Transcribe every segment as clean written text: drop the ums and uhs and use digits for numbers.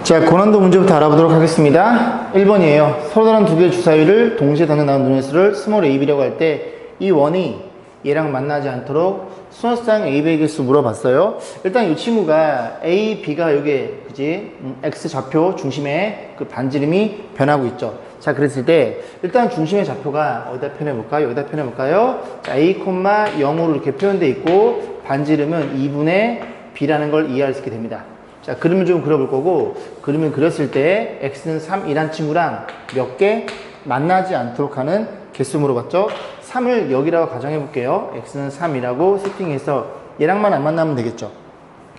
자, 고난도 문제부터 알아보도록 하겠습니다. 1번이에요. 서로 다른 두 개의 주사위를 동시에 닫는 나온 눈의 수를 스몰 ab라고 할 때 이 원이 얘랑 만나지 않도록 수원수상 a, b의 개수 물어봤어요. 일단 이 친구가 a, b가 여기 그지 x 좌표 중심에 그 반지름이 변하고 있죠. 자, 그랬을 때 일단 중심의 좌표가 어디다 표현해볼까요? 여기다 표현해볼까요? 자, a, 0으로 이렇게 표현되어 있고 반지름은 2분의 b라는 걸 이해할 수 있게 됩니다. 자, 그림을 좀 그려볼 거고, 그림을 그렸을 때 x는 3이란 친구랑 몇 개 만나지 않도록 하는 개수 물어봤죠? 3을 여기라고 가정해 볼게요. x는 3이라고 세팅해서 얘랑만 안 만나면 되겠죠.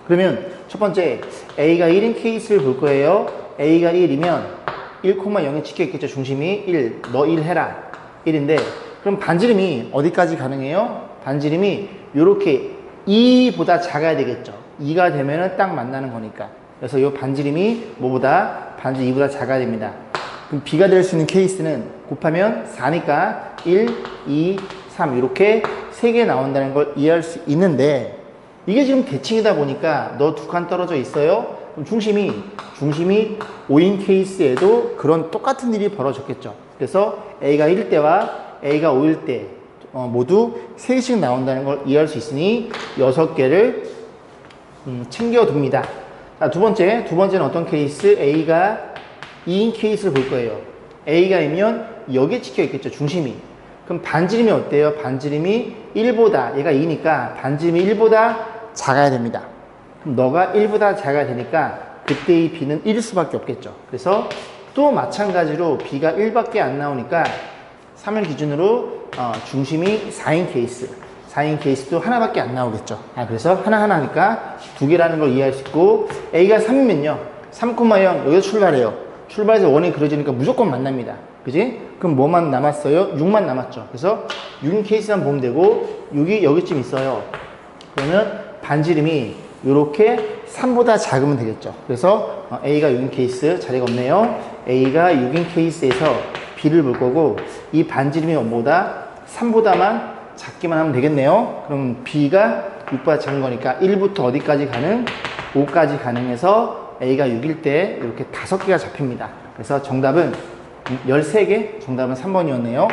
그러면 첫 번째 a가 1인 케이스를 볼 거예요. a가 1이면 1,0이 찍혀 있겠죠. 중심이 1, 너 1 해라. 1인데 그럼 반지름이 어디까지 가능해요? 반지름이 이렇게 2보다 작아야 되겠죠. 2가 되면은 딱 만나는 거니까. 그래서 이 반지름이 뭐보다? 반지름 2보다 작아야 됩니다. 그럼 b가 될 수 있는 케이스는 곱하면 4니까 1, 2, 3 이렇게 3개 나온다는 걸 이해할 수 있는데 이게 지금 대칭이다 보니까 너 두 칸 떨어져 있어요? 그럼 중심이 5인 케이스에도 그런 똑같은 일이 벌어졌겠죠. 그래서 a가 1일 때와 a가 5일 때 모두 3개씩 나온다는 걸 이해할 수 있으니 6개를 챙겨둡니다. 자, 두 번째는 어떤 케이스? a가 2인 케이스를 볼 거예요. a가이면 여기에 찍혀 있겠죠. 중심이. 그럼 반지름이 어때요? 반지름이 1보다, 얘가 2니까 반지름이 1보다 작아야 됩니다. 그럼 너가 1보다 작아야 되니까 그때 이 b는 1일 수밖에 없겠죠. 그래서 또 마찬가지로 b가 1밖에 안 나오니까 3을 기준으로 중심이 4인 케이스. 4인 케이스도 하나밖에 안 나오겠죠. 그래서 하나하나니까 두 개라는 걸 이해할 수 있고 a가 3이면요. 3,0 여기서 출발해요. 출발해서 원이 그려지니까 무조건 만납니다. 그지? 그럼 뭐만 남았어요? 6만 남았죠. 그래서 6인 케이스만 보면 되고 6이 여기쯤 있어요. 그러면 반지름이 이렇게 3보다 작으면 되겠죠. 그래서 a가 6인 케이스 자리가 없네요. a가 6인 케이스에서 b를 볼 거고 이 반지름이 뭐보다? 3보다만 작기만 하면 되겠네요. 그럼 b가 6보다 작은 거니까 1부터 어디까지 가능? 5까지 가능해서 a가 6일 때 이렇게 5개가 잡힙니다. 그래서 정답은 13개, 정답은 3번이었네요.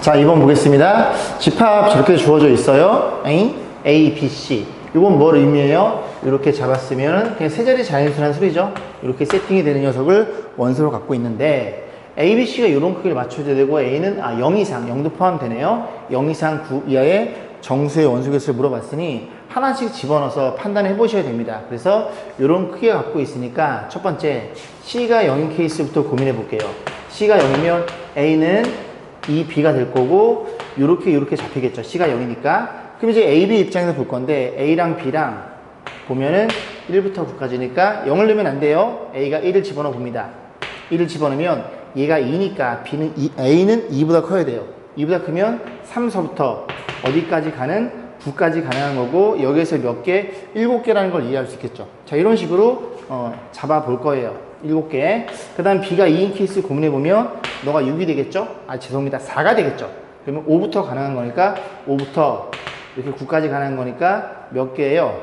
자, 2번 보겠습니다. 집합 저렇게 주어져 있어요. A, B, C. 이건 뭘 의미해요? 이렇게 잡았으면 그냥 세 자리 자연수라는 소리죠. 이렇게 세팅이 되는 녀석을 원소로 갖고 있는데 A, B, C가 이런 크기를 맞춰줘야 되고 A는 0 이상, 0도 포함되네요. 0 이상 9 이하의 정수의 원소개수를 물어봤으니 하나씩 집어넣어서 판단해 보셔야 됩니다. 그래서 이런 크기가 갖고 있으니까 첫 번째 C가 0인 케이스부터 고민해 볼게요. C가 0이면 A는 2B가 될 거고 이렇게 잡히겠죠. C가 0이니까. 그럼 이제 A, B 입장에서 볼 건데 A랑 B랑 보면은 1부터 9까지니까 0을 넣으면 안 돼요. A가 1을 집어넣어 봅니다. 1을 집어넣으면 얘가 2니까 A는 2보다 커야 돼요. 2보다 크면 3서부터 어디까지 가는? 9까지 가능한 거고 여기에서 몇 개? 7개라는 걸 이해할 수 있겠죠. 자, 이런 식으로 잡아 볼 거예요. 7개. 그 다음 B가 2인 케이스 고민해 보면 너가 6이 되겠죠? 죄송합니다. 4가 되겠죠. 그러면 5부터 가능한 거니까 5부터 이렇게 9까지 가능한 거니까 몇 개예요?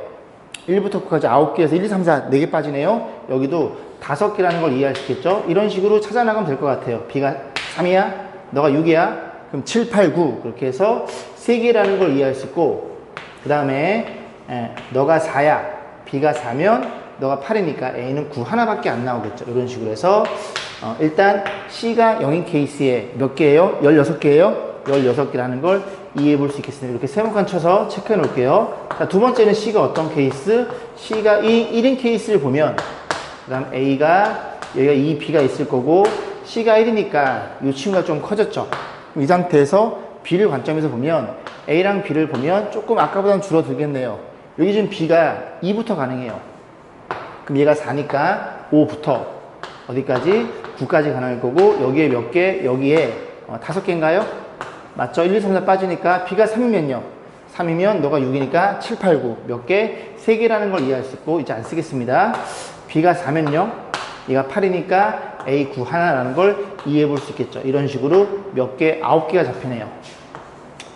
1부터 9까지 9개에서 1, 2, 3, 4, 4개 빠지네요. 여기도 5개라는 걸 이해할 수 있겠죠? 이런 식으로 찾아나가면 될 것 같아요. B가 3이야? 너가 6이야? 그럼 7, 8, 9 그렇게 해서 3개라는 걸 이해할 수 있고 그 다음에 너가 4야 B가 4면 너가 8이니까 A는 9 하나밖에 안 나오겠죠. 이런 식으로 해서 일단 C가 0인 케이스에 몇 개예요? 16개예요? 16개라는 걸 이해해 볼 수 있겠습니다. 이렇게 세모칸 쳐서 체크해 놓을게요. 자, 두 번째는 C가 어떤 케이스? C가 1인 케이스를 보면 그 다음 A가 여기가 2B가 있을 거고 C가 1이니까 이 친구가 좀 커졌죠. 이 상태에서 B를 관점에서 보면 A랑 B를 보면 조금 아까보다는 줄어들겠네요. 여기 지금 B가 2부터 가능해요. 그럼 얘가 4니까 5부터 어디까지? 9까지 가능할 거고 여기에 몇 개? 여기에 5개인가요? 맞죠? 1, 2, 3, 4 빠지니까 B가 3이면요. 3이면 너가 6이니까 7, 8, 9 몇 개? 3개라는 걸 이해할 수 있고 이제 안 쓰겠습니다. B가 4면요. 얘가 8이니까 A 9 하나라는 걸 이해해 볼 수 있겠죠. 이런 식으로 몇 개? 9개가 잡히네요.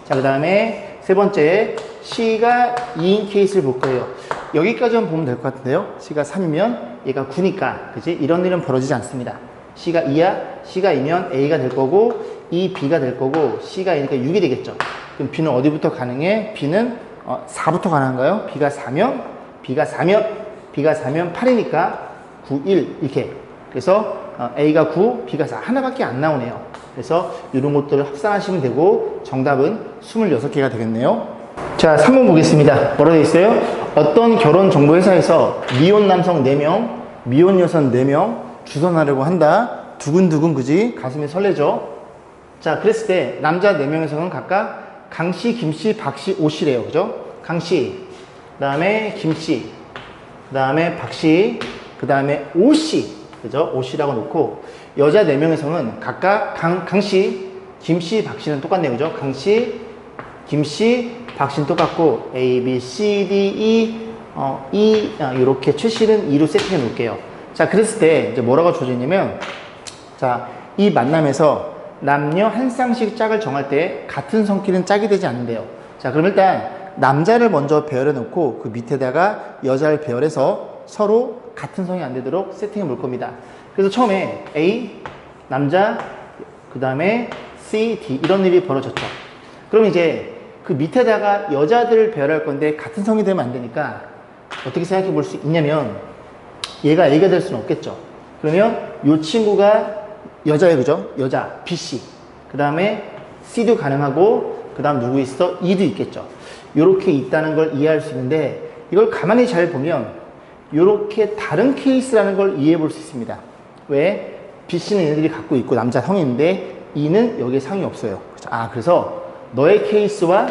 자, 그 다음에 세 번째 C가 2인 케이스를 볼 거예요. 여기까지만 보면 될 것 같은데요. C가 3이면 얘가 9니까 그지? 이런 일은 벌어지지 않습니다. C가 2야. C가 2면 A가 될 거고 이 B가 될 거고 C가 2니까 6이 되겠죠. 그럼 B는 어디부터 가능해? B는 4부터 가능한가요? B가 4면 B가 8이니까 9, 1 이렇게. 그래서 A가 9, B가 4 하나밖에 안 나오네요. 그래서 이런 것들을 합산하시면 되고 정답은 26개가 되겠네요. 자, 3번 보겠습니다. 뭐라고 되어 있어요? 어떤 결혼정보회사에서 미혼 남성 4명, 미혼 여성 4명 주선하려고 한다. 두근두근 그지? 가슴이 설레죠? 자, 그랬을 때 남자 4명에서는 각각 강씨, 김씨, 박씨, 오씨래요. 그죠? 강씨, 그 다음에 김씨, 그 다음에 박씨, 그 다음에 오씨. 그죠? 오씨라고 놓고 여자 4명에서는 각각 강씨, 김씨, 박씨는 똑같네요. 그죠? 강씨, 김씨, 박씨는 똑같고 A, B, C, D, E, 이렇게 최씨는 2로 세팅해 놓을게요. 자, 그랬을 때 이제 뭐라고 주어지냐면 자, 이 만남에서 남녀 한 쌍씩 짝을 정할 때 같은 성끼는 짝이 되지 않는데요. 자, 그럼 일단 남자를 먼저 배열해 놓고 그 밑에다가 여자를 배열해서 서로 같은 성이 안 되도록 세팅해 볼 겁니다. 그래서 처음에 A, 남자, 그 다음에 C, D 이런 일이 벌어졌죠. 그럼 이제 그 밑에다가 여자들을 배열할 건데 같은 성이 되면 안 되니까 어떻게 생각해 볼 수 있냐면 얘가 A가 될 수는 없겠죠. 그러면 이 친구가 여자예요. 그죠? 여자 BC 그 다음에 C도 가능하고 그 다음 누구 있어? E도 있겠죠. 이렇게 있다는 걸 이해할 수 있는데 이걸 가만히 잘 보면 이렇게 다른 케이스라는 걸 이해해 볼 수 있습니다. 왜? BC는 얘네들이 갖고 있고 남자 성인인데 E는 여기에 상이 없어요. 그래서 너의 케이스와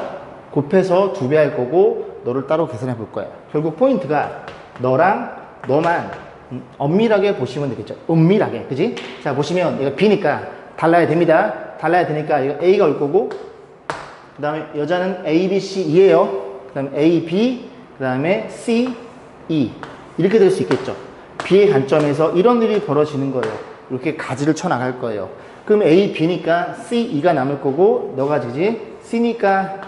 곱해서 2배 할 거고 너를 따로 계산해 볼 거야. 결국 포인트가 너랑 너만 엄밀하게 보시면 되겠죠. 은밀하게, 그지? 자, 보시면 이거 B니까 달라야 됩니다. 달라야 되니까 이거 A가 올 거고 그 다음에 여자는 A, B, C, E예요. 그 다음에 A, B, 그 다음에 C, E 이렇게 될 수 있겠죠. B의 관점에서 이런 일이 벌어지는 거예요. 이렇게 가지를 쳐 나갈 거예요. 그럼 A, B니까 C, E가 남을 거고 너가 지지 C니까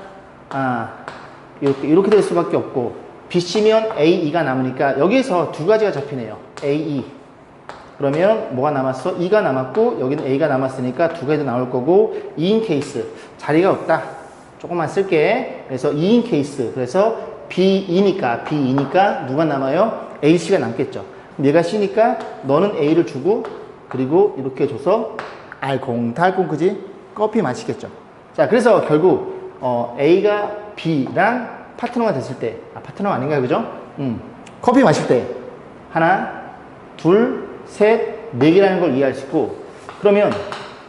이렇게 될 수밖에 없고 BC면 A, E가 남으니까 여기에서 두 가지가 잡히네요. A, E 그러면 뭐가 남았어? E가 남았고 여기는 A가 남았으니까 두 가지 나올 거고 2인 케이스 자리가 없다. 조금만 쓸게. 그래서 2인 케이스 그래서 B2니까 누가 남아요? A, C가 남겠죠. 얘가 C니까 너는 A를 주고 그리고 이렇게 줘서 알콩달콩 그지? 커피 마시겠죠. 자, 그래서 결국 A가 B랑 파트너가 됐을 때 파트너가 아닌가요? 그죠? 커피 마실 때 하나, 둘, 셋, 네 개라는 걸 이해할 수 있고 그러면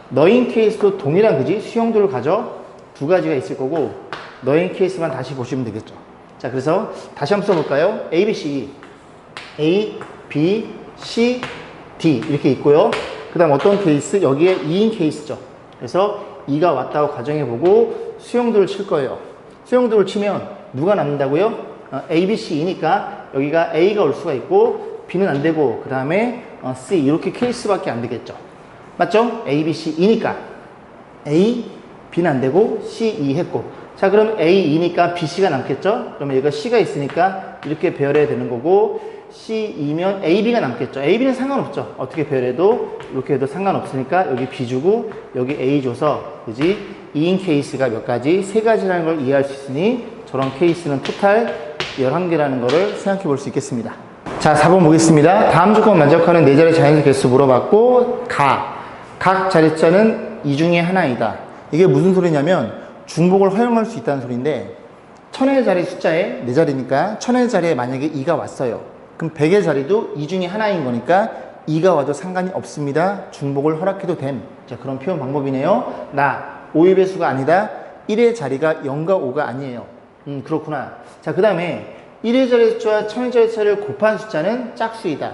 너인 케이스도 동일한 그지? 수용도를 가져 두 가지가 있을 거고 너인 케이스만 다시 보시면 되겠죠. 자, 그래서 다시 한번 써볼까요? A, B, C, A, B, C, D 이렇게 있고요. 그 다음 어떤 케이스? 여기에 2인 케이스죠. 그래서 2가 왔다고 가정해보고 수용도를 칠 거예요. 수용도를 치면 누가 남는다고요? A, B, C이니까 여기가 A가 올 수가 있고 B는 안 되고 그 다음에 C 이렇게 케이스밖에 안 되겠죠. 맞죠? A, B, C이니까 A, B는 안 되고 C, E 했고 자, 그럼 A, E니까 B, C가 남겠죠? 그러면 얘가 C가 있으니까 이렇게 배열해야 되는 거고 C, E면 A, B가 남겠죠. A, B는 상관없죠. 어떻게 배열해도 이렇게 해도 상관없으니까 여기 B 주고 여기 A 줘서 그지? 2인 케이스가 몇 가지? 3가지라는 걸 이해할 수 있으니 저런 케이스는 토탈 11개라는 거를 생각해 볼 수 있겠습니다. 자, 4번 보겠습니다. 다음 조건 만족하는 4자리 자연수 개수 물어봤고 각 자리자는 이 중에 하나이다. 이게 무슨 소리냐면 중복을 허용할 수 있다는 소리인데 1000의 자리 숫자에 4자리니까 1000의 자리에 만약에 2가 왔어요. 그럼 100의 자리도 이 중에 하나인 거니까 2가 와도 상관이 없습니다. 중복을 허락해도 됨. 자, 그런 표현 방법이네요. 5의 배수가 아니다. 1의 자리가 0과 5가 아니에요. 그렇구나. 자, 그 다음에 1의 자리 숫자와 1000의 자리 숫자를 곱한 숫자는 짝수이다.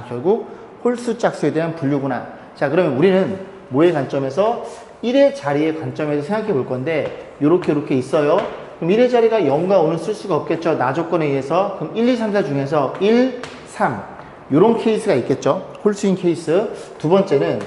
결국 홀수 짝수에 대한 분류구나. 자, 그러면 우리는 뭐의 관점에서 1의 자리의 관점에서 생각해 볼 건데 이렇게 있어요. 그럼 1의 자리가 0과 5는 쓸 수가 없겠죠. 나 조건에 의해서. 그럼 1, 2, 3, 4 중에서 1, 3 이런 케이스가 있겠죠. 홀수인 케이스. 두 번째는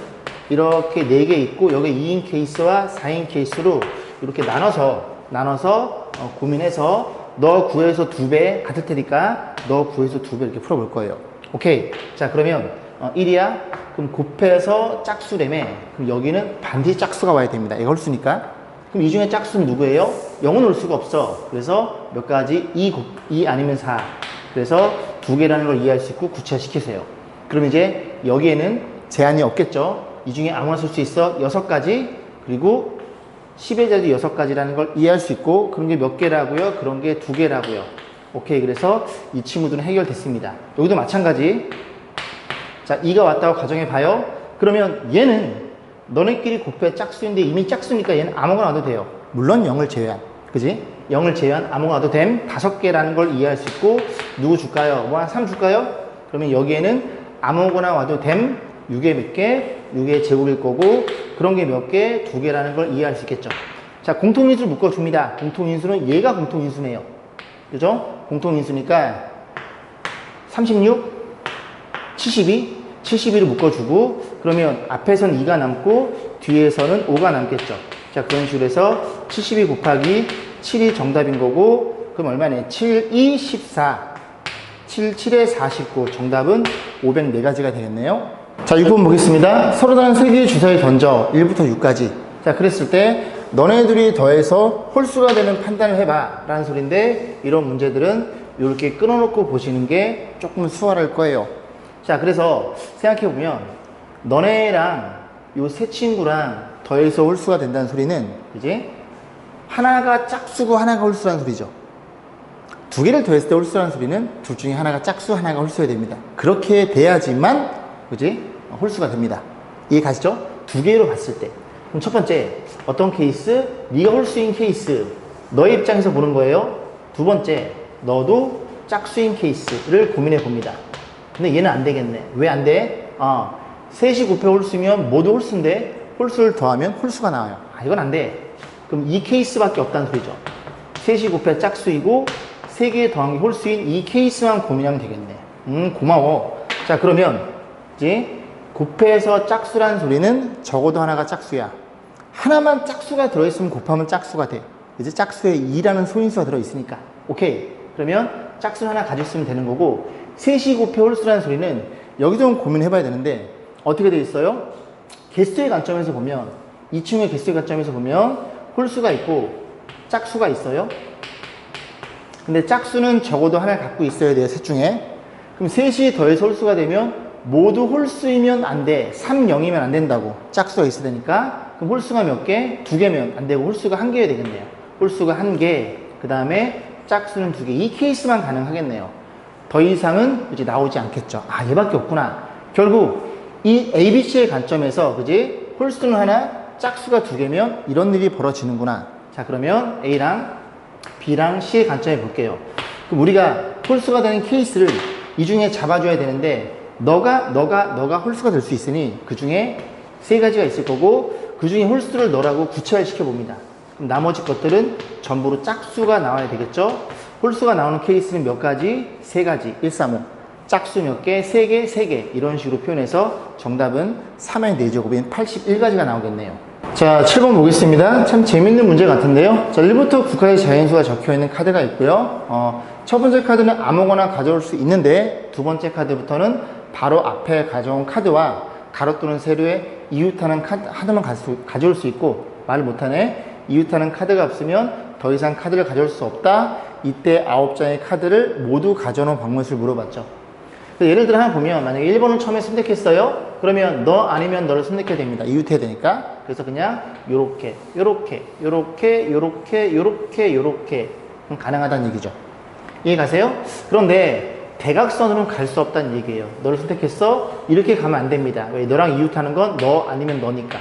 이렇게 4개 있고 여기 2인 케이스와 4인 케이스로 이렇게 나눠서 고민해서 너 구해서 2배 같을 테니까 너 구해서 2배 이렇게 풀어볼 거예요. 오케이. 자, 그러면 1이야? 그럼 곱해서 짝수라며. 그럼 여기는 반드시 짝수가 와야 됩니다. 얘가 홀수니까. 그럼 이 중에 짝수는 누구예요? 0은 올 수가 없어. 그래서 몇 가지? 2 아니면 4. 그래서 2개라는 걸 이해할 수 있고 구체화시키세요. 그럼 이제 여기에는 제한이 없겠죠? 이 중에 아무나 쓸 수 있어? 6가지. 그리고 10의 자리 6가지라는 걸 이해할 수 있고, 그런 게 몇 개라고요? 그런 게 2개라고요. 오케이. 그래서 이 친구들은 해결됐습니다. 여기도 마찬가지. 자, 2가 왔다고 가정해 봐요. 그러면 얘는 너네끼리 곱해 짝수인데 이미 짝수니까 얘는 아무거나 와도 돼요. 물론 0을 제외한. 그지? 0을 제외한 아무거나 와도 됨. 5개라는 걸 이해할 수 있고, 누구 줄까요? 뭐 한 3 줄까요? 그러면 여기에는 아무거나 와도 됨. 6에 몇 개? 6의 제곱일 거고, 그런 게 몇 개? 2개라는 걸 이해할 수 있겠죠. 자, 공통인수를 묶어줍니다. 공통인수는 얘가 공통인수네요. 그죠? 공통인수니까 36, 72, 72를 묶어주고, 그러면 앞에선 2가 남고 뒤에서는 5가 남겠죠. 자, 그런 식으로 해서 72 곱하기 7이 정답인 거고, 그럼 얼마네? 7, 2, 14. 7, 7에 49. 정답은 504가지가 되겠네요. 자, 6번 보겠습니다. 서로 다른 3개의 주사위 던져. 1부터 6까지. 자, 그랬을 때 너네들이 더해서 홀수가 되는 판단을 해봐 라는 소리인데, 이런 문제들은 이렇게 끊어놓고 보시는 게 조금 수월할 거예요. 자, 그래서 생각해보면 너네랑 요 세 친구랑 더해서 홀수가 된다는 소리는, 그지? 하나가 짝수고 하나가 홀수라는 소리죠. 2개를 더했을 때 홀수라는 소리는 둘 중에 하나가 짝수, 하나가 홀수여야 됩니다. 그렇게 돼야지만, 그지? 홀수가 됩니다. 이해 가시죠? 2개로 봤을 때. 그럼 첫 번째, 어떤 케이스? 네가 홀수인 케이스. 너의 입장에서 보는 거예요. 두 번째, 너도 짝수인 케이스를 고민해 봅니다. 근데 얘는 안 되겠네. 왜 안 돼? 셋이 곱해 홀수면 모두 홀수인데 홀수를 더하면 홀수가 나와요. 이건 안 돼. 그럼 이 케이스밖에 없다는 소리죠. 셋이 곱해 짝수이고 3개 더한 게 홀수인 이 케이스만 고민하면 되겠네. 고마워. 자, 그러면 이제 곱해서 짝수라는 소리는 적어도 하나가 짝수야. 하나만 짝수가 들어있으면 곱하면 짝수가 돼. 이제 짝수에 2라는 소인수가 들어있으니까. 오케이. 그러면 짝수 하나 가지고 있으면 되는 거고, 셋이 곱해 홀수라는 소리는 여기서 좀 고민해봐야 되는데, 어떻게 되어 있어요? 개수의 관점에서 보면, 이 친구의 개수의 관점에서 보면 홀수가 있고 짝수가 있어요. 근데 짝수는 적어도 하나를 갖고 있어야 돼요, 셋 중에. 그럼 셋이 더해서 홀수가 되면 모두 홀수이면 안 돼. 3, 0이면 안 된다고. 짝수가 있어야 되니까. 그럼 홀수가 몇 개? 2개면 안 되고 홀수가 1개여야 되겠네요. 홀수가 1개, 그 다음에 짝수는 2개. 이 케이스만 가능하겠네요. 더 이상은 이제 나오지 않겠죠. 얘밖에 없구나. 결국 이 ABC의 관점에서, 그지? 홀수는 하나, 짝수가 2개면 이런 일이 벌어지는구나. 자, 그러면 A랑 B랑 C의 관점에 볼게요. 그럼 우리가 홀수가 되는 케이스를 이 중에 잡아줘야 되는데, 너가 홀수가 될 수 있으니 그 중에 3가지가 있을 거고, 그 중에 홀수를 너라고 구체화 시켜봅니다. 그럼 나머지 것들은 전부로 짝수가 나와야 되겠죠? 홀수가 나오는 케이스는 몇 가지? 3가지. 1, 3, 5. 짝수 몇 개? 3개, 3개. 이런 식으로 표현해서 정답은 3의 4제곱인 81가지가 나오겠네요. 자, 7번 보겠습니다. 참 재밌는 문제 같은데요. 자, 1부터 9까지 자연수가 적혀있는 카드가 있고요. 첫 번째 카드는 아무거나 가져올 수 있는데, 두 번째 카드부터는 바로 앞에 가져온 카드와 가로 또는 세로에 이웃하는 카드 하나만 가져올 수 있고, 말을 못하네. 이웃하는 카드가 없으면 더 이상 카드를 가져올 수 없다. 이때 9장의 카드를 모두 가져놓은 방문수를 물어봤죠. 예를 들어 하나 보면, 만약에 1번을 처음에 선택했어요. 그러면 너 아니면 너를 선택해야 됩니다. 이웃해야 되니까. 그래서 그냥 요렇게 가능하다는 얘기죠. 이해 가세요? 그런데 대각선으로는 갈 수 없다는 얘기예요. 너를 선택했어? 이렇게 가면 안 됩니다. 왜? 너랑 이웃하는 건 너 아니면 너니까.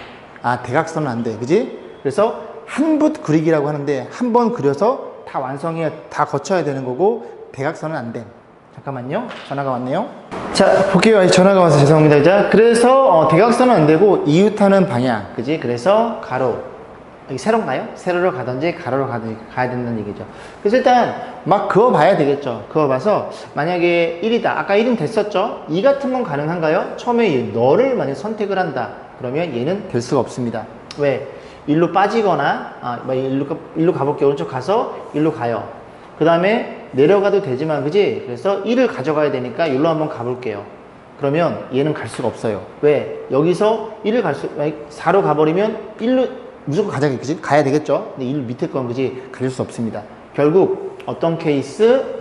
대각선은 안 돼. 그지? 그래서 한 붓 그리기라고 하는데, 한 번 그려서 다 완성해야, 다 거쳐야 되는 거고, 대각선은 안 돼. 잠깐만요. 전화가 왔네요. 자, 볼게요. 전화가 와서 죄송합니다. 자, 그래서 대각선은 안 되고 이웃하는 방향, 그지? 그래서 가로. 여기 세로인가요? 세로로 가든지 가로로 가든지 가야 된다는 얘기죠. 그래서 일단 막 그어봐야 되겠죠. 그어봐서 만약에 1이다. 아까 1은 됐었죠? 2 같은 건 가능한가요? 처음에 너를 만약 선택을 한다. 그러면 얘는 될 수가 없습니다. 왜? 일로 빠지거나 일로 가볼게요. 오른쪽 가서 일로 가요. 그 다음에 내려가도 되지만, 그지? 그래서 1을 가져가야 되니까 여기로 한번 가볼게요. 그러면 얘는 갈 수가 없어요. 왜? 여기서 4로 가버리면 1로 무조건 가져가겠지? 가야 되겠죠? 근데 1 밑에 건, 그지? 가질 수 없습니다. 결국 어떤 케이스?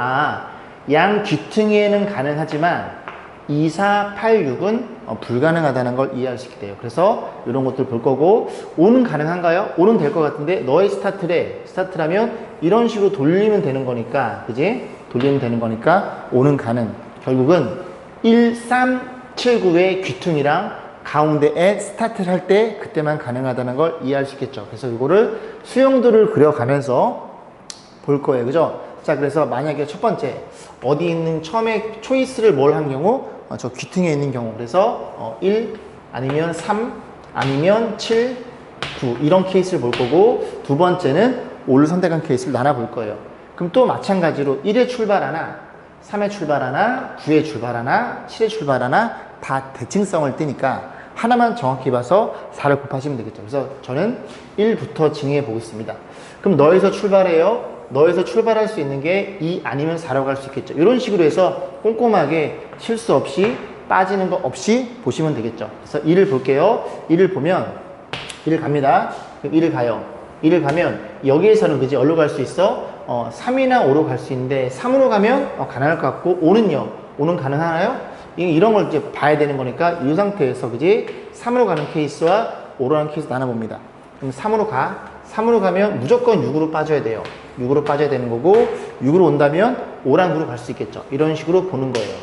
양 귀퉁이에는 가능하지만 2, 4, 8, 6은 불가능하다는 걸 이해할 수 있게 돼요. 그래서 이런 것들 볼 거고, 5는 가능한가요? 5는 될 것 같은데 너의 스타트라면 이런 식으로 돌리면 되는 거니까, 그지? 돌리면 되는 거니까 5는 가능. 결국은 1, 3, 7, 9의 귀퉁이랑 가운데에 스타트를 할 때 그때만 가능하다는 걸 이해할 수 있겠죠. 그래서 이거를 수형들을 그려가면서 볼 거예요. 그죠? 자, 그래서 만약에 첫 번째 어디 있는 처음에 초이스를 뭘 한 경우, 저 귀퉁이에 있는 경우, 그래서 1 아니면 3 아니면 7, 9 이런 케이스를 볼 거고, 두 번째는 5를 선택한 케이스를 나눠 볼 거예요. 그럼 또 마찬가지로 1에 출발하나 3에 출발하나 9에 출발하나 7에 출발하나 다 대칭성을 띠니까 하나만 정확히 봐서 4를 곱하시면 되겠죠. 그래서 저는 1부터 증해 보겠습니다. 그럼 너에서 출발해요. 너에서 출발할 수 있는 게 2 아니면 4라고 할 수 있겠죠. 이런 식으로 해서 꼼꼼하게 실수 없이 빠지는 거 없이 보시면 되겠죠. 그래서 2를 볼게요. 2를 보면 2를 갑니다. 그럼 2를 가요. 2를 가면 여기에서는, 그지? 어디로 갈 수 있어? 3이나 5로 갈 수 있는데 3으로 가면 가능할 것 같고, 5는요? 5는 가능하나요? 이런 걸 이제 봐야 되는 거니까 이 상태에서, 그지? 3으로 가는 케이스와 5로 가는 케이스 나눠봅니다. 그럼 3으로 가. 3으로 가면 무조건 6으로 빠져야 돼요. 6으로 빠져야 되는 거고, 6으로 온다면 5랑 9로 갈 수 있겠죠. 이런 식으로 보는 거예요.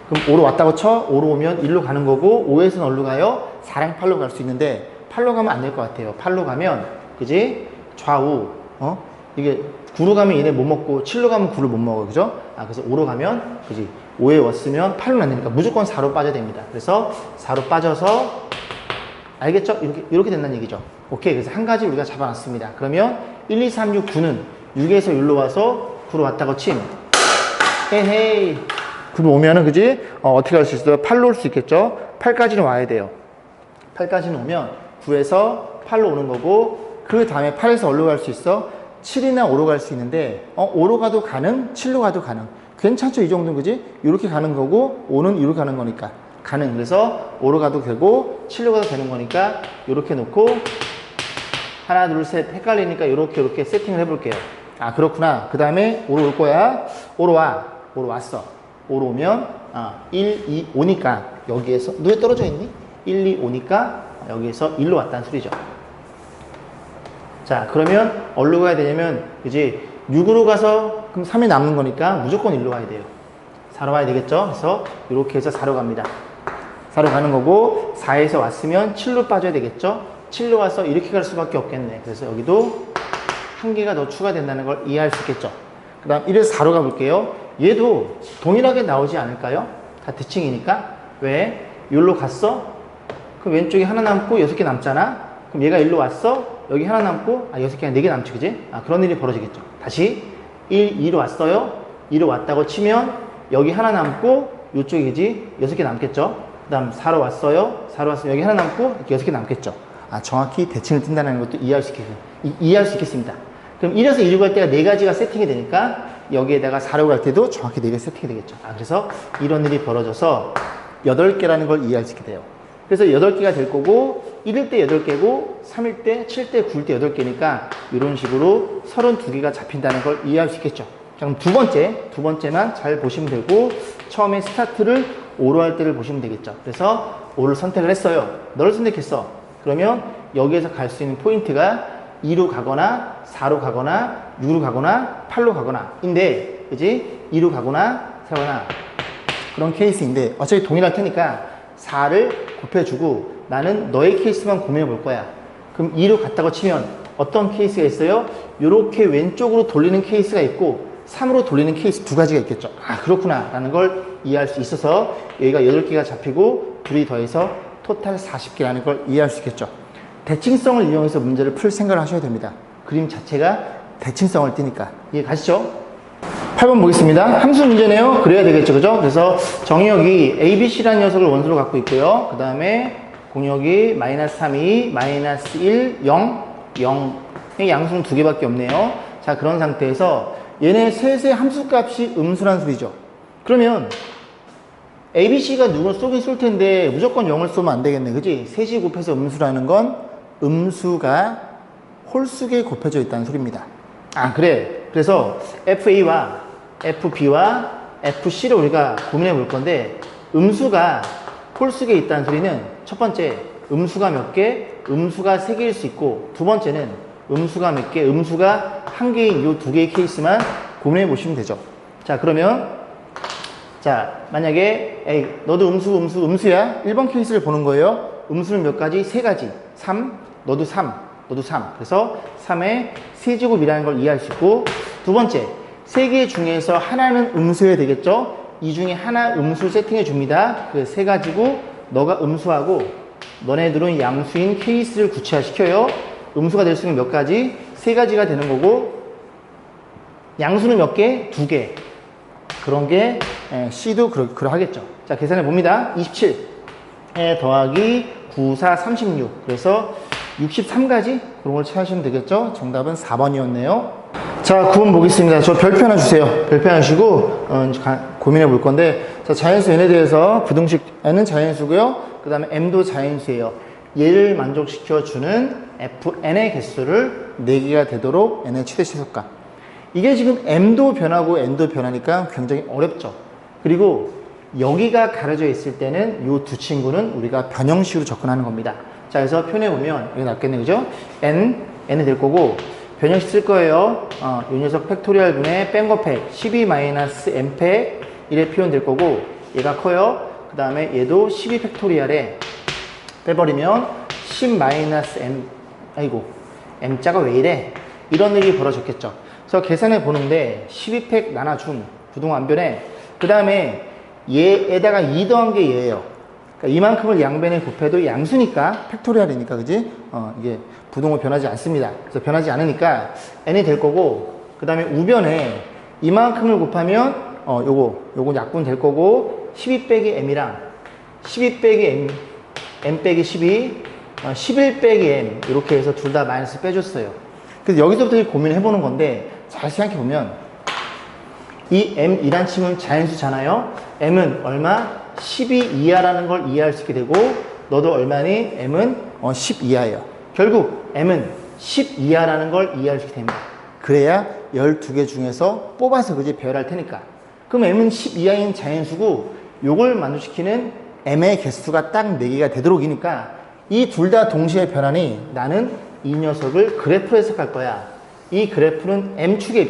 그럼 5로 왔다고 쳐. 5로 오면 1로 가는 거고, 5에서는 어디로 가요? 4랑 8로 갈 수 있는데 8로 가면 안 될 것 같아요. 8로 가면, 그지? 좌우, 이게 9로 가면 얘네 못 먹고 7로 가면 9를 못 먹어요. 그죠? 그래서 5로 가면, 그지? 5에 왔으면 8로 안 되니까 무조건 4로 빠져야 됩니다. 그래서 4로 빠져서, 알겠죠? 이렇게 된다는 얘기죠. 오케이. 그래서 한 가지 우리가 잡아놨습니다. 그러면 1, 2, 3, 6, 9는 6에서 1로 와서 9로 왔다고 침. 헤헤이. 9로 오면은, 그지? 어떻게 할 수 있어요? 8로 올 수 있겠죠? 8까지는 와야 돼요. 8까지는 오면 9에서 8로 오는 거고, 그 다음에 8에서 어디로 갈 수 있어? 7이나 5로 갈 수 있는데, 5로 가도 가능, 7로 가도 가능. 괜찮죠? 이 정도는, 그지? 이렇게 가는 거고, 5는 이렇게 가는 거니까 가능. 그래서 5로 가도 되고 7로 가도 되는 거니까 이렇게 놓고, 하나 둘 셋 헷갈리니까 이렇게 세팅을 해볼게요. 그렇구나. 그 다음에 5로 올 거야. 5로 와. 5로 왔어. 5로 오면 1, 2, 5니까 여기에서, 너 왜 떨어져 있니? 1, 2, 5니까 여기에서 1로 왔다는 소리죠. 자, 그러면 어디로 가야 되냐면, 그지? 6으로 가서 그럼 3이 남는 거니까 무조건 1로 가야 돼요. 4로 가야 되겠죠? 그래서 이렇게 해서 4로 갑니다. 4로 가는 거고, 4에서 왔으면 7로 빠져야 되겠죠? 7로 와서 이렇게 갈 수밖에 없겠네. 그래서 여기도 한 개가 더 추가된다는 걸 이해할 수 있겠죠? 그 다음 1에서 4로 가볼게요. 얘도 동일하게 나오지 않을까요? 다 대칭이니까. 왜? 여기로 갔어? 그럼 왼쪽에 하나 남고 6개 남잖아? 그럼 얘가 1로 왔어? 여기 하나 남고 6개, 4개 남지, 그지? 그런 일이 벌어지겠죠. 다시 1, 2로 왔어요? 2로 왔다고 치면 여기 하나 남고 이쪽이지? 6개 남겠죠? 그 다음 4로 왔어요? 4로 왔으면 여기 하나 남고 이렇게 6개 남겠죠? 정확히 대칭을 띈다는 것도 이해할 수 있겠습니다. 그럼 1에서 2로 갈 때가 4가지가 세팅이 되니까 여기에다가 4로 갈 때도 정확히 4개 세팅이 되겠죠. 그래서 이런 일이 벌어져서 8개라는 걸 이해할 수 있게 돼요. 그래서 8개가 될 거고, 1일 때 8개고, 3일 때, 7일 때, 9일 때 8개니까 이런 식으로 32개가 잡힌다는 걸 이해할 수 있겠죠. 자, 그럼 두 번째만 잘 보시면 되고, 처음에 스타트를 5로 할 때를 보시면 되겠죠. 그래서 5를 선택을 했어요. 너를 선택했어. 그러면 여기에서 갈 수 있는 포인트가 2로 가거나 4로 가거나 6로 가거나 8로 가거나 인데, 그지? 2로 가거나 4거나 그런 케이스인데, 어차피 동일할 테니까 4를 곱해주고 나는 너의 케이스만 고민해 볼 거야. 그럼 2로 갔다고 치면 어떤 케이스가 있어요? 이렇게 왼쪽으로 돌리는 케이스가 있고 3으로 돌리는 케이스 두 가지가 있겠죠. 그렇구나 라는 걸 이해할 수 있어서 여기가 8개가 잡히고 둘이 더해서 토탈 40개라는 걸 이해할 수 있겠죠. 대칭성을 이용해서 문제를 풀 생각을 하셔야 됩니다. 그림 자체가 대칭성을 띠니까. 이해 가시죠? 8번 보겠습니다. 함수 문제네요. 그래야 되겠죠. 그죠? 그래서 정의역이 ABC라는 녀석을 원소로 갖고 있고요. 그 다음에 공역이 마이너스 3, 2, 마이너스 1, 0, 0. 양수는 두 개밖에 없네요. 자, 그런 상태에서 얘네 셋의 함수값이 음수란 소리죠. 그러면 ABC가 누굴 쏘긴 쏠 텐데 무조건 0을 쏘면 안 되겠네. 그지? 셋이 곱해서 음수라는 건 음수가 홀수에 곱해져 있다는 소리입니다. 아, 그래. 그래서 FA와 FB와 FC를 우리가 고민해 볼 건데 음수가 홀수에 있다는 소리는 첫 번째 음수가 몇 개? 음수가 3개일 수 있고 두 번째는 음수가 몇 개? 음수가 1개인 이 2개의 케이스만 고민해 보시면 되죠. 자, 그러면 자, 만약에 에이, 너도 음수야? 1번 케이스를 보는 거예요. 음수는 몇 가지? 3가지. 3, 너도 3, 너도 3. 그래서 3의 세제곱이라는 걸 이해할 수 있고 두 번째, 3개 중에서 하나는 음수여야 되겠죠? 이 중에 하나 음수 세팅해 줍니다. 그 3가지고 너가 음수하고 너네들은 양수인 케이스를 구체화시켜요. 음수가 될 수 있는 몇 가지? 3가지가 되는 거고 양수는 몇 개? 2개. 그런 게 C도 그러하겠죠. 자, 계산해 봅니다. 27에 더하기 9, 4, 36. 그래서 63가지? 그런 걸 찾으시면 되겠죠. 정답은 4번이었네요. 자, 9번 보겠습니다. 저 별표 하나 주세요. 별표 하나 주시고 고민해 볼 건데 자, 자연수 n에 대해서 부등식 n은 자연수고요. 그 다음에 m도 자연수예요. 얘를 만족시켜주는 fn의 개수를 4개가 되도록 n의 최대 최소값. 이게 지금 m도 변하고 n도 변하니까 굉장히 어렵죠. 그리고 여기가 가려져 있을 때는 이 두 친구는 우리가 변형식으로 접근하는 겁니다. 자, 그래서 표현해보면 이게 낫겠네, 그죠? n이 될 거고 변형식 쓸 거예요. 이 녀석 팩토리얼 분의 뺀 거 팩 12-m 팩 이래 표현될 거고 얘가 커요. 그 다음에 얘도 12 팩토리얼에 빼버리면 10-m 아이고 m자가 왜 이래? 이런 일이 벌어졌겠죠. 그래서 계산해 보는데 12팩 나눠준 부등호안변에 그 다음에 얘에다가 2 더한 게 얘예요. 그러니까 이만큼을 양변에 곱해도 양수니까 팩토리얼이니까 그지? 이게 부등호 변하지 않습니다. 그래서 변하지 않으니까 n이 될 거고 그 다음에 우변에 이만큼을 곱하면 요거 약분 될 거고 12 빼기 m이랑 12 빼기 m 빼기 12 11 빼기 m 이렇게 해서 둘 다 마이너스 빼줬어요. 그래서 여기서부터 고민을 해보는 건데 잘 생각해보면 이 m이란 칭은 자연수잖아요. m은 얼마? 12 이하라는 걸 이해할 수 있게 되고 너도 얼마니? m은 10 이하예요. 결국 m은 10 이하라는 걸 이해할 수 있게 됩니다. 그래야 12개 중에서 뽑아서 그지 배열할 테니까. 그럼 m은 10 이하인 자연수고 요걸 만족시키는 m의 개수가 딱 4개가 되도록이니까 이 둘 다 동시에 변하니 나는 이 녀석을 그래프로 해석할 거야. 이 그래프는 M축의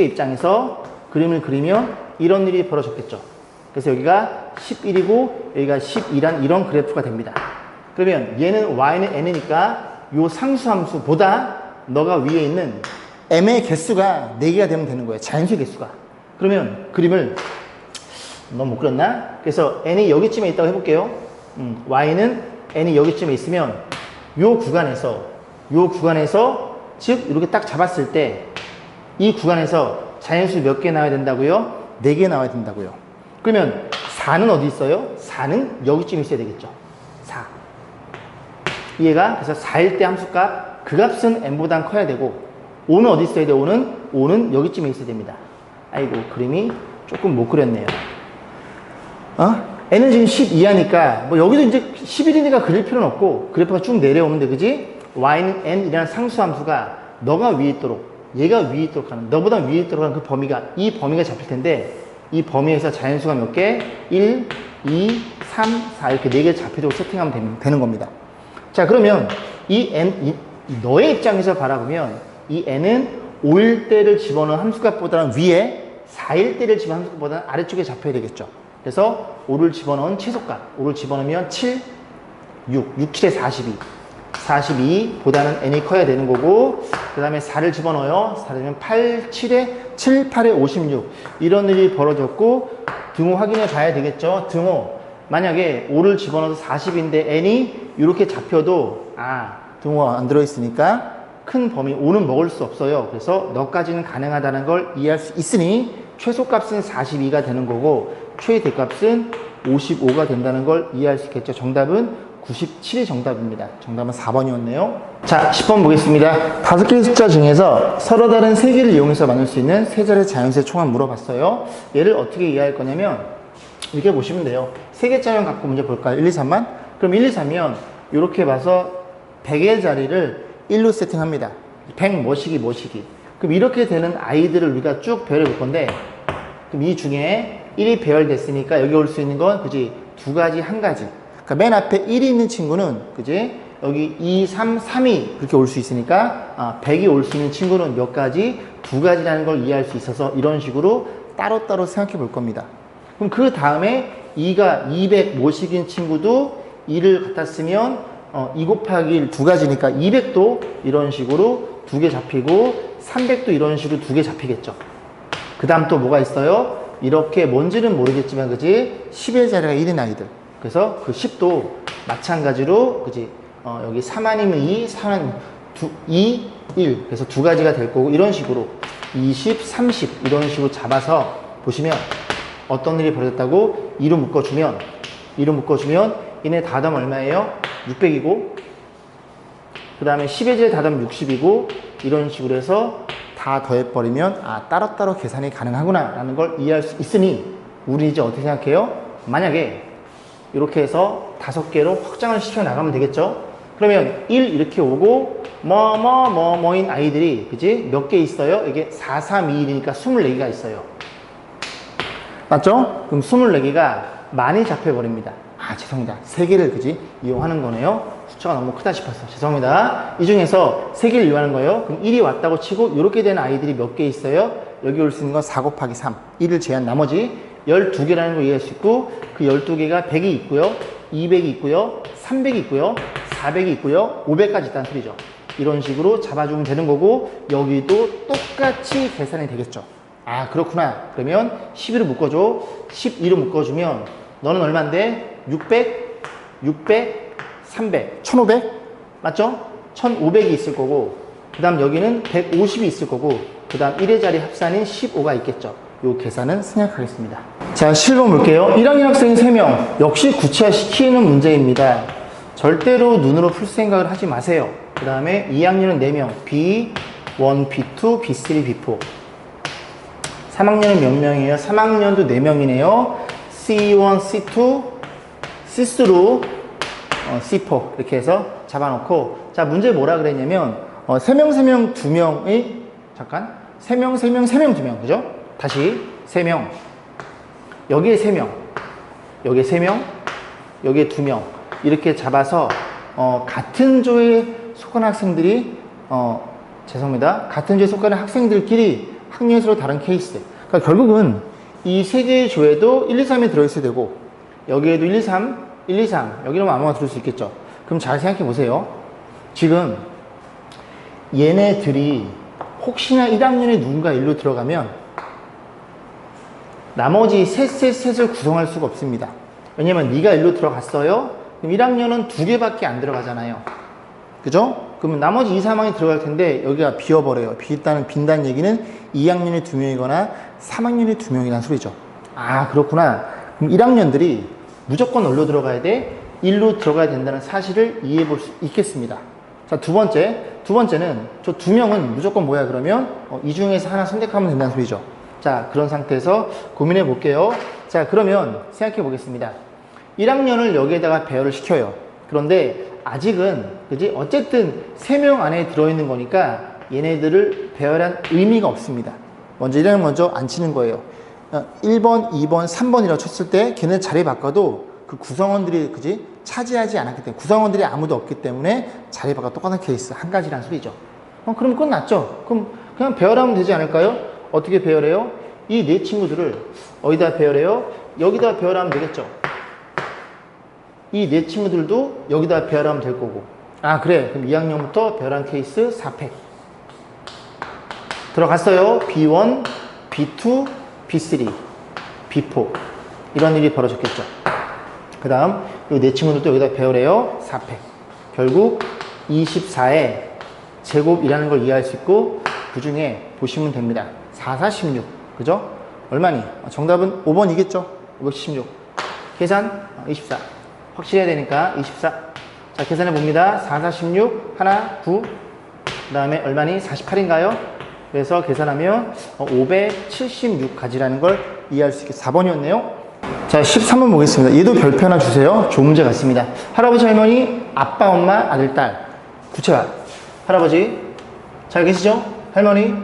입장에서 그림을 그리면 이런 일이 벌어졌겠죠. 그래서 여기가 11이고 여기가 12란 이런 그래프가 됩니다. 그러면 얘는 y는 n이니까 요 상수함수보다 너가 위에 있는 m의 개수가 4개가 되면 되는 거예요. 자연수의 개수가. 그러면 그림을 너무 못 그렸나? 그래서 n이 여기쯤에 있다고 해볼게요. y는 n이 여기쯤에 있으면 요 구간에서 즉 이렇게 딱 잡았을 때 이 구간에서 자연수 몇 개 나와야 된다고요? 4개 나와야 된다고요. 그러면 4는 어디 있어요? 4는 여기쯤 있어야 되겠죠. 4. 얘가 그래서 4일 때 함수값 그 값은 n보단 커야 되고 5는 어디 있어야 돼? 5는 여기쯤에 있어야 됩니다. 아이고 그림이 조금 못 그렸네요. n은 지금 10 이하니까 뭐 여기도 이제 11이니까 그릴 필요는 없고 그래프가 쭉 내려오는데 그지? y는 n이라는 상수함수가 너가 위에 있도록 얘가 위에 있도록 하는 너보다 위에 있도록 하는 그 범위가 이 범위가 잡힐 텐데 이 범위에서 자연수가 몇 개? 1, 2, 3, 4 이렇게 4개 잡히도록 세팅하면 되는 겁니다. 자 그러면 이 n 너의 입장에서 바라보면 이 n은 5일 때를 집어넣은 함수값보다는 위에 4일 때를 집어넣은 함수값보다는 아래쪽에 잡혀야 되겠죠. 그래서 5를 집어넣은 최소값 5를 집어넣으면 7, 6, 6, 7에 42 42보다는 n이 커야 되는 거고 그 다음에 4를 집어넣어요. 4를 8, 7에 7, 8에 56 이런 일이 벌어졌고 등호 확인해 봐야 되겠죠. 등호 만약에 5를 집어넣어서 40인데 n이 이렇게 잡혀도 등호 안 들어있으니까 큰 범위 5는 먹을 수 없어요. 그래서 너까지는 가능하다는 걸 이해할 수 있으니 최소값은 42가 되는 거고 최대값은 55가 된다는 걸 이해할 수 있겠죠. 정답은 97이 정답입니다. 정답은 4번이었네요. 자, 10번 보겠습니다. 5개의 숫자 중에서 서로 다른 3개를 이용해서 만들 수 있는 세 자리의 자연수의 총합 물어봤어요. 얘를 어떻게 이해할 거냐면 이렇게 보시면 돼요. 3개짜리만 갖고 문제 볼까요? 1, 2, 3만? 그럼 1, 2, 3이면 이렇게 봐서 100의 자리를 1로 세팅합니다. 100 뭐시기 뭐시기. 그럼 이렇게 되는 아이들을 우리가 쭉 배열해 볼 건데, 그럼 이 중에 1이 배열됐으니까 여기 올 수 있는 건 그지 2가지 1가지. 그러니까 맨 앞에 1이 있는 친구는 그지 여기 2, 3, 3이 그렇게 올 수 있으니까 100이 올 수 있는 친구는 몇 가지? 2가지라는 걸 이해할 수 있어서 이런 식으로 따로따로 생각해 볼 겁니다. 그럼 그 다음에 2가 200 모식인 친구도 2를 갖다 쓰면 2 곱하기 1 2가지니까 200도 이런 식으로 2개 잡히고 300도 이런 식으로 2개 잡히겠죠. 그 다음 또 뭐가 있어요? 이렇게 뭔지는 모르겠지만 그지 10의 자리가 1인 아이들. 그래서 그 10도 마찬가지로 그지 여기 3 아니면 2, 3 아니면 2, 1 그래서 2가지가 될 거고 이런 식으로 20, 30 이런 식으로 잡아서 보시면 어떤 일이 벌어졌다고 2로 묶어주면 얘네 다담 얼마예요? 600이고 그 다음에 10의 제 다담 60이고 이런 식으로 해서 다 더해버리면 따로따로 계산이 가능하구나 라는 걸 이해할 수 있으니 우리 이제 어떻게 생각해요? 만약에 이렇게 해서 5개로 확장을 시켜 나가면 되겠죠? 그러면 1 이렇게 오고 뭐인 아이들이 그지 몇 개 있어요? 이게 4, 3, 2, 1이니까 24개가 있어요. 맞죠? 그럼 24개가 많이 잡혀버립니다. 죄송합니다. 3개를 그지 이용하는 거네요. 숫자가 너무 크다 싶었어. 죄송합니다. 이 중에서 3개를 이용하는 거예요. 그럼 1이 왔다고 치고 이렇게 된 아이들이 몇 개 있어요? 여기 올 수 있는 건 4 곱하기 3. 1을 제한 나머지 12개라는 걸 이해할 수 있고 그 12개가 100이 있고요. 200이 있고요. 300이 있고요. 400이 있고요. 500까지 있다는 소리죠. 이런 식으로 잡아주면 되는 거고 여기도 똑같이 계산이 되겠죠. 그렇구나. 그러면 11을 묶어줘. 12로 묶어주면 너는 얼만데? 600, 300, 1500? 맞죠? 1500이 있을 거고 그 다음 여기는 150이 있을 거고 그 다음 1의 자리 합산인 15가 있겠죠. 요 계산은 생략하겠습니다. 자, 7번 볼게요. 1학년 학생 3명 역시 구체화시키는 문제입니다. 절대로 눈으로 풀 생각을 하지 마세요. 그 다음에 2학년은 4명 B1, B2, B3, B4 3학년은 몇 명이에요? 3학년도 4명이네요. C1, C2, C3, C4 이렇게 해서 잡아놓고 자 문제 뭐라 그랬냐면 3명 2명의 잠깐 3명 2명 그죠? 다시 3명 여기에 3명 여기에 3명 여기에 2명 이렇게 잡아서 같은 조에 속한 학생들이 죄송합니다. 같은 조에 속한 학생들끼리 학년이 서로 다른 케이스. 그러니까 결국은 이 세 개의 조에도 1, 2, 3이 들어있어야 되고 여기에도 1, 2, 3, 1, 2, 3 여기로만 아무거나 들을 수 있겠죠. 그럼 잘 생각해 보세요. 지금 얘네들이 혹시나 1학년에 누군가 일로 들어가면 나머지 셋을 구성할 수가 없습니다. 왜냐면 네가 일로 들어갔어요. 그럼 1학년은 2개밖에 안 들어가잖아요. 그죠? 그러면 나머지 2, 3학년이 들어갈 텐데 여기가 비어버려요. 빈다는 얘기는 2학년이 2명이거나 3학년이 2명이라는 소리죠. 그렇구나. 그럼 1학년들이 무조건 어디로 들어가야 돼? 1로 들어가야 된다는 사실을 이해해 볼 수 있겠습니다. 자, 두 번째는 저 2명은 무조건 뭐야 그러면 이 중에서 하나 선택하면 된다는 소리죠. 자, 그런 상태에서 고민해 볼게요. 자, 그러면 생각해 보겠습니다. 1학년을 여기에다가 배열을 시켜요. 그런데 아직은 그지 어쨌든 3명 안에 들어있는 거니까 얘네들을 배열한 의미가 없습니다. 먼저 1학년 먼저 안 치는 거예요. 1번, 2번, 3번이라고 쳤을 때 걔네 자리 바꿔도 그 구성원들이 그지 차지하지 않았기 때문에 구성원들이 아무도 없기 때문에 자리 바꿔 똑같은 케이스 한 가지란 소리죠. 그럼 끝났죠. 그럼 그냥 배열하면 되지 않을까요? 어떻게 배열해요? 이 네 친구들을 어디다 배열해요? 여기다 배열하면 되겠죠. 이 네 친구들도 여기다 배열하면 될 거고. 그래. 그럼 2학년부터 배열한 케이스 4팩. 들어갔어요. B1, B2, B3, B4. 이런 일이 벌어졌겠죠. 그 다음, 이 네 친구들도 여기다 배열해요. 4팩. 결국 24의 제곱이라는 걸 이해할 수 있고, 그 중에 보시면 됩니다. 4, 4, 16. 그죠? 얼마니? 정답은 5번이겠죠? 516. 계산 24. 확실해야 되니까 24. 자, 계산해 봅니다. 4, 4, 16, 하나, 9. 그 다음에 얼마니? 48인가요? 그래서 계산하면 576가지라는 걸 이해할 수 있게 4번이었네요. 자, 13번 보겠습니다. 얘도 별표 하나 주세요. 좋은 문제 같습니다. 할아버지, 할머니, 아빠, 엄마, 아들, 딸. 구체화. 할아버지, 잘 계시죠? 할머니,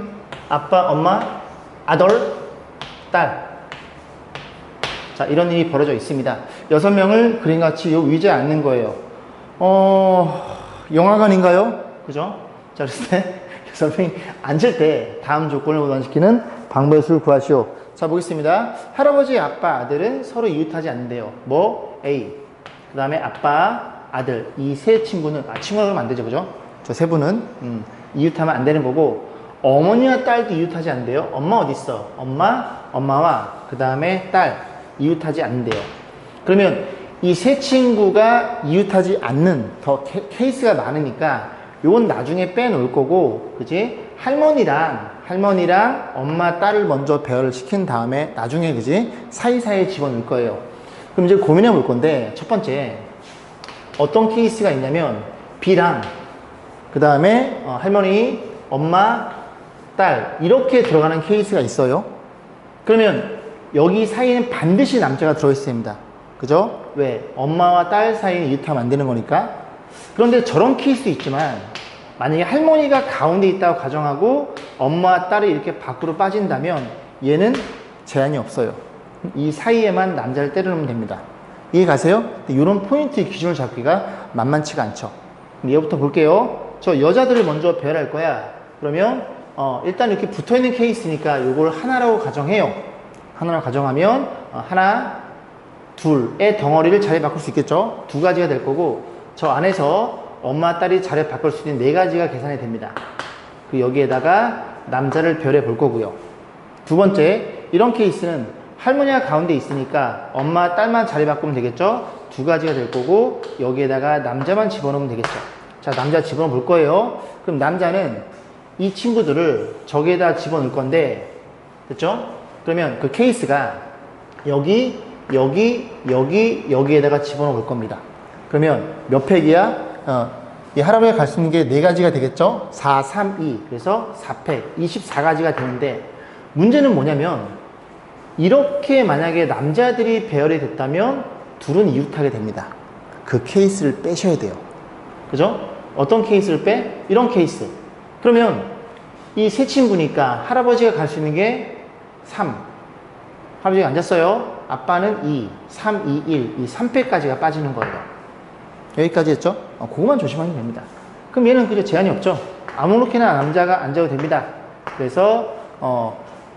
아빠, 엄마, 아들, 딸. 자, 이런 일이 벌어져 있습니다. 6명을 그림같이 요 위자에 앉는 거예요. 영화관인가요? 그죠? 자, 그랬을 때 6명이 앉을 때 다음 조건을 무단시키는 방법의 수를 구하시오. 자, 보겠습니다. 할아버지, 아빠, 아들은 서로 이웃하지 않는데요. 뭐? A. 그 다음에 아빠, 아들. 이 세 친구는, 친구가 그러면 안 되죠. 그죠? 저 세 분은, 이웃하면 안 되는 거고, 어머니와 딸도 이웃하지 않는데요. 엄마 어디 있어? 엄마와 그 다음에 딸. 이웃하지 않는데요. 그러면 이 세 친구가 이웃하지 않는 더 케이스가 많으니까 요건 나중에 빼놓을 거고, 그지? 할머니랑 엄마, 딸을 먼저 배열을 시킨 다음에 나중에, 그지? 사이사이에 집어넣을 거예요. 그럼 이제 고민해 볼 건데, 첫 번째, 어떤 케이스가 있냐면, B랑, 그 다음에 할머니, 엄마, 딸, 이렇게 들어가는 케이스가 있어요. 그러면 여기 사이에는 반드시 남자가 들어있어야 됩니다. 그죠? 왜? 엄마와 딸 사이는 이웃하면 안 되는 거니까. 그런데 저런 케이스도 있지만, 만약에 할머니가 가운데 있다고 가정하고 엄마와 딸이 이렇게 밖으로 빠진다면 얘는 제한이 없어요. 이 사이에만 남자를 때려놓으면 됩니다. 이해 가세요? 이런 포인트 기준을 잡기가 만만치가 않죠. 얘부터 볼게요. 저 여자들을 먼저 배열할 거야. 그러면 일단 이렇게 붙어있는 케이스니까 이걸 하나라고 가정해요. 하나라고 가정하면 하나, 둘의 덩어리를 자리 바꿀 수 있겠죠. 두 가지가 될 거고, 저 안에서 엄마, 딸이 자리 바꿀 수 있는 네 가지가 계산이 됩니다. 그 여기에다가 남자를 별해 볼 거고요. 두 번째, 이런 케이스는 할머니가 가운데 있으니까 엄마, 딸만 자리 바꾸면 되겠죠. 두 가지가 될 거고, 여기에다가 남자만 집어넣으면 되겠죠. 자, 남자 집어넣어 볼 거예요. 그럼 남자는 이 친구들을 저기에다 집어넣을 건데, 됐죠? 그러면 그 케이스가 여기에다가 집어넣어 볼 겁니다. 그러면 몇 팩이야? 이 할아버지가 갈 수 있는 게 네 가지가 되겠죠? 4, 3, 2. 그래서 4팩, 24가지가 되는데, 문제는 뭐냐면, 이렇게 만약에 남자들이 배열이 됐다면, 둘은 이웃하게 됩니다. 그 케이스를 빼셔야 돼요. 그죠? 어떤 케이스를 빼? 이런 케이스. 그러면, 이 세 친구니까 할아버지가 갈 수 있는 게 3. 할아버지가 앉았어요. 아빠는 2, 3, 2, 1. 이 3팩까지가 빠지는 거예요. 여기까지 했죠? 그거만 조심하면 됩니다. 그럼 얘는 그저 제한이 없죠? 아무렇게나 남자가 앉아도 됩니다. 그래서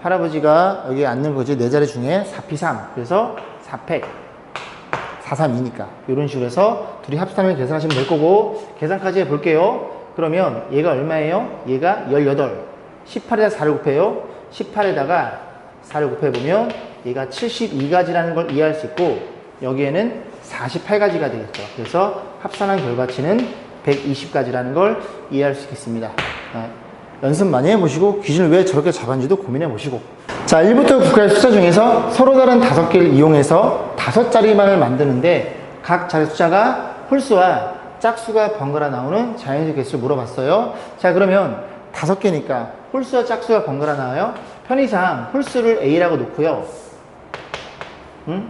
할아버지가 여기 앉는 거지, 네 자리 중에 4P3. 그래서 4팩 4, 3, 2니까 이런 식으로 해서 둘이 합산하면 계산하시면 될 거고, 계산까지 해볼게요. 그러면 얘가 얼마예요? 얘가 18. 18에다 4를 곱해요. 18에다가 4를 곱해보면 얘가 72가지라는 걸 이해할 수 있고, 여기에는 48가지가 되겠죠. 그래서 합산한 결과치는 120가지라는 걸 이해할 수 있겠습니다. 연습 많이 해보시고 기준을 왜 저렇게 잡았는지도 고민해 보시고. 자, 1부터 9까지 숫자 중에서 서로 다른 5개를 이용해서 5자리만을 만드는데, 각 자리 숫자가 홀수와 짝수가 번갈아 나오는 자연수 개수를 물어봤어요. 자, 그러면 5개니까 홀수와 짝수가 번갈아 나와요. 편의상 홀수를 A라고 놓고요.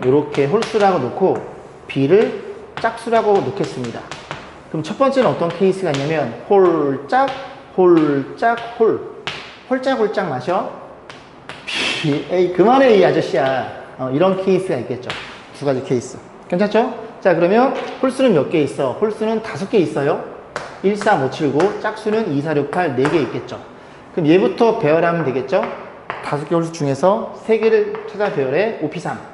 이렇게 홀수라고 놓고 B를 짝수라고 놓겠습니다. 그럼 첫 번째는 어떤 케이스가 있냐면, 홀짝, 홀짝, 홀짝홀짝 마셔. B, 에이, 그만해, 이 아저씨야. 이런 케이스가 있겠죠. 두 가지 케이스. 괜찮죠? 자, 그러면 홀수는 몇 개 있어? 홀수는 5개 있어요. 1, 3, 5, 7, 9. 짝수는 2, 4, 6, 8, 4개 있겠죠. 그럼 얘부터 배열하면 되겠죠? 5개 홀수 중에서 3개를 찾아 배열해 5P3.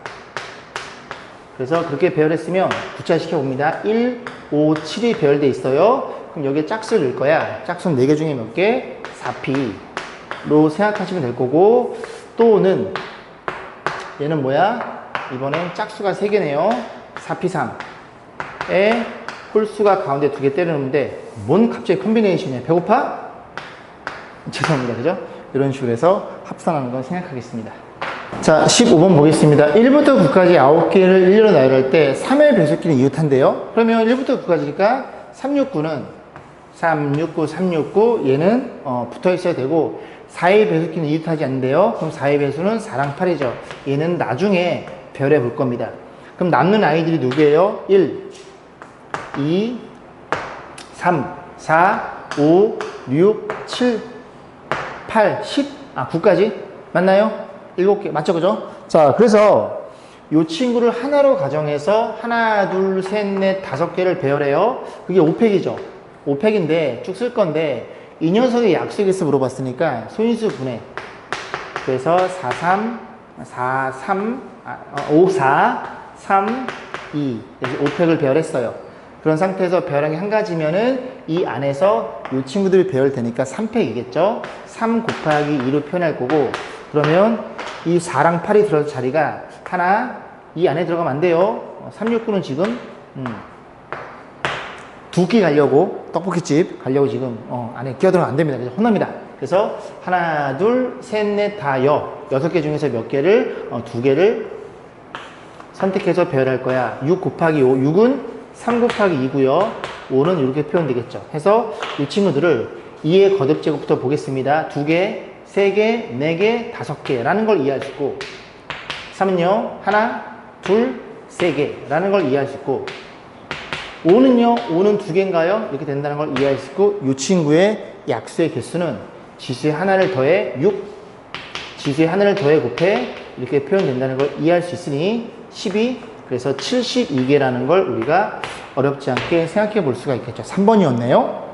그래서 그렇게 배열했으면 구체화시켜 봅니다. 1, 5, 7이 배열되어 있어요. 그럼 여기에 짝수를 넣을 거야. 짝수는 4개 중에 몇 개? 4P로 생각하시면 될 거고, 또는 얘는 뭐야? 이번엔 짝수가 3개네요. 4P3에 홀수가 가운데 2개 때려놓는데, 뭔 갑자기 컨비네이션이야? 배고파? 죄송합니다. 그죠? 이런 식으로 해서 합산하는 건 생각하겠습니다. 자, 15번 보겠습니다. 1부터 9까지 9개를 일렬로 나열할 때 3의 배수끼리 이웃한대요. 그러면 1부터 9까지니까 369는 369, 369 얘는 붙어 있어야 되고 4의 배수끼리는 이웃하지 않는데요. 그럼 4의 배수는 4랑 8이죠. 얘는 나중에 별해 볼 겁니다. 그럼 남는 아이들이 누구예요? 1, 2, 3, 4, 5, 6, 7, 8, 10, 9까지 맞나요? 7개 맞죠, 그죠? 자, 그래서 이 친구를 하나로 가정해서 하나, 둘, 셋, 넷, 5개를 배열해요. 그게 5팩이죠. 5팩인데 쭉 쓸 건데 이 녀석의 약수에서 물어봤으니까 소인수 분해. 그래서 4, 3, 4, 3, 5, 4, 3, 2 이렇게 5팩을 배열했어요. 그런 상태에서 배열한 게 한 가지면은 이 안에서 이 친구들이 배열되니까 3팩이겠죠. 3 곱하기 2로 표현할 거고 그러면 이 4랑 8이 들어갈 자리가 하나 이 안에 들어가면 안 돼요. 369는 지금 2끼 가려고 떡볶이집 가려고 지금 안에 끼어들어가면 안 됩니다. 그래서 혼납니다. 그래서 하나 둘 셋 넷 다 6개 중에서 몇 개를 2개를 선택해서 배열할 거야. 6 곱하기 5 6은 3 곱하기 2고요 5는 이렇게 표현되겠죠. 해서 이 친구들을 2의 거듭 제곱부터 보겠습니다. 2개 3개, 4개, 5개 라는 걸 이해할 수 있고 3은요 하나, 둘, 3개 라는 걸 이해할 수 있고 5는요 5는 2개인가요? 이렇게 된다는 걸 이해할 수 있고 이 친구의 약수의 개수는 지수의 하나를 더해 6 지수의 하나를 더해 곱해 이렇게 표현된다는 걸 이해할 수 있으니 12 그래서 72개라는 걸 우리가 어렵지 않게 생각해 볼 수가 있겠죠. 3번이었네요